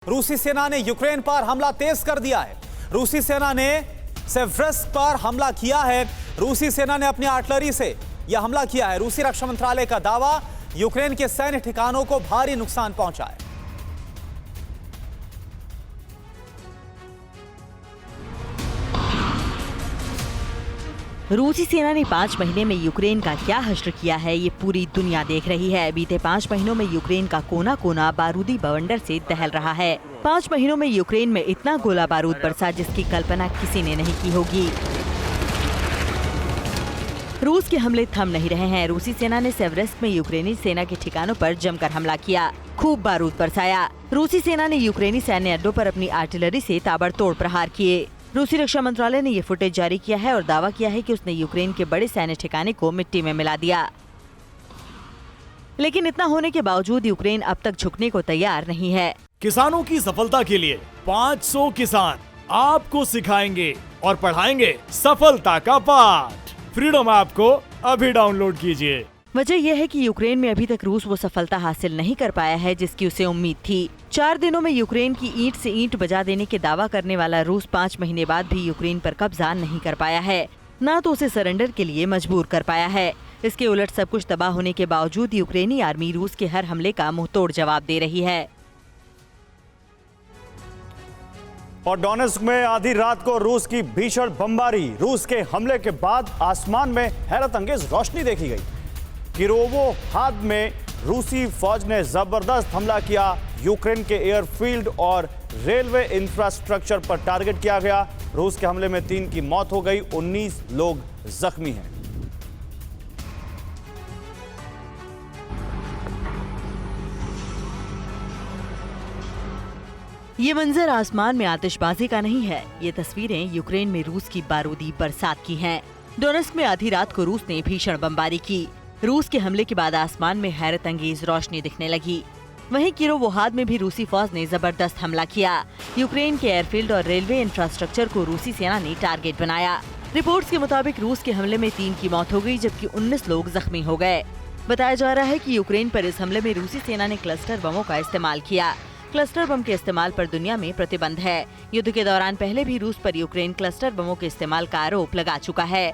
रूसी सेना ने यूक्रेन पर हमला तेज कर दिया है। रूसी सेना ने सेवरस्क पर हमला किया है। रूसी सेना ने अपनी आर्टिलरी से यह हमला किया है। रूसी रक्षा मंत्रालय का दावा, यूक्रेन के सैन्य ठिकानों को भारी नुकसान पहुंचा है। रूसी सेना ने 5 महीने में यूक्रेन का क्या हश्र किया है, ये पूरी दुनिया देख रही है। बीते 5 महीनों में यूक्रेन का कोना कोना बारूदी बवंडर से दहल रहा है। 5 महीनों में यूक्रेन में इतना गोला बारूद बरसा जिसकी कल्पना किसी ने नहीं की होगी। रूस के हमले थम नहीं रहे हैं। रूसी सेना ने सेवरस्क में यूक्रेनी सेना के ठिकानों पर जमकर हमला किया, खूब बारूद बरसाया। रूसी सेना ने यूक्रेनी सैन्य अड्डों पर अपनी आर्टिलरी से ताबड़तोड़ प्रहार किए। रूसी रक्षा मंत्रालय ने ये फुटेज जारी किया है और दावा किया है कि उसने यूक्रेन के बड़े सैन्य ठिकाने को मिट्टी में मिला दिया। लेकिन इतना होने के बावजूद यूक्रेन अब तक झुकने को तैयार नहीं है। किसानों की सफलता के लिए 500 किसान आपको सिखाएंगे और पढ़ाएंगे सफलता का पाठ। फ्रीडम ऐप को अभी डाउनलोड कीजिए। वजह यह है कि यूक्रेन में अभी तक रूस वो सफलता हासिल नहीं कर पाया है जिसकी उसे उम्मीद थी। 4 दिनों में यूक्रेन की ईंट से ईंट बजा देने के दावा करने वाला रूस 5 महीने बाद भी यूक्रेन पर कब्जा नहीं कर पाया है, न तो उसे सरेंडर के लिए मजबूर कर पाया है। इसके उलट सब कुछ तबाह होने के बावजूद यूक्रेनी आर्मी रूस के हर हमले का मुंहतोड़ जवाब दे रही है। और डोनेस्क में आधी रात को रूस की भीषण बमबारी। रूस के हमले के बाद आसमान में हैरत अंगेज रोशनी देखी गई। किरोवोहाद में रूसी फौज ने जबरदस्त हमला किया। यूक्रेन के एयरफील्ड और रेलवे इंफ्रास्ट्रक्चर पर टारगेट किया गया। रूस के हमले में 3 की मौत हो गई, 19 लोग जख्मी हैं। ये मंजर आसमान में आतिशबाजी का नहीं है, ये तस्वीरें यूक्रेन में रूस की बारूदी बरसात की हैं। डोनेस्क में आधी रात को रूस ने भीषण बमबारी की। रूस के हमले के बाद आसमान में हैरत अंगेज रोशनी दिखने लगी। वहीं किरोवोहाद में भी रूसी फौज ने जबरदस्त हमला किया। यूक्रेन के एयरफील्ड और रेलवे इंफ्रास्ट्रक्चर को रूसी सेना ने टारगेट बनाया। रिपोर्ट्स के मुताबिक रूस के हमले में 3 की मौत हो गई जबकि 19 लोग जख्मी हो गए। बताया जा रहा है कि यूक्रेन पर इस हमले में रूसी सेना ने क्लस्टर बमों का इस्तेमाल किया। क्लस्टर बम के इस्तेमाल पर दुनिया में प्रतिबंध है। युद्ध के दौरान पहले भी रूस पर यूक्रेन क्लस्टर बमों के इस्तेमाल का आरोप लगा चुका है।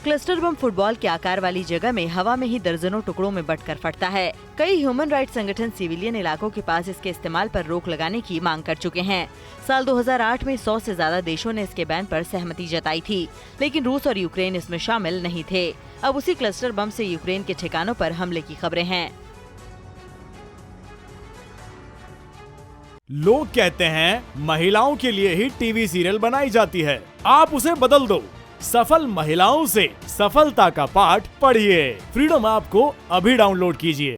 क्लस्टर बम फुटबॉल के आकार वाली जगह में हवा में ही दर्जनों टुकड़ों में बंटकर फटता है। कई ह्यूमन राइट्स संगठन सिविलियन इलाकों के पास इसके इस्तेमाल पर रोक लगाने की मांग कर चुके हैं। साल 2008 में 100 से ज्यादा देशों ने इसके बैन पर सहमति जताई थी, लेकिन रूस और यूक्रेन इसमें शामिल नहीं थे। अब उसी क्लस्टर बम से यूक्रेन के ठिकानों पर हमले की खबरें हैं। लोग कहते हैं महिलाओं के लिए ही टीवी सीरियल बनाई जाती है। आप उसे बदल दो। सफल महिलाओं से सफलता का पाठ पढ़िए। फ्रीडम ऐप को अभी डाउनलोड कीजिए।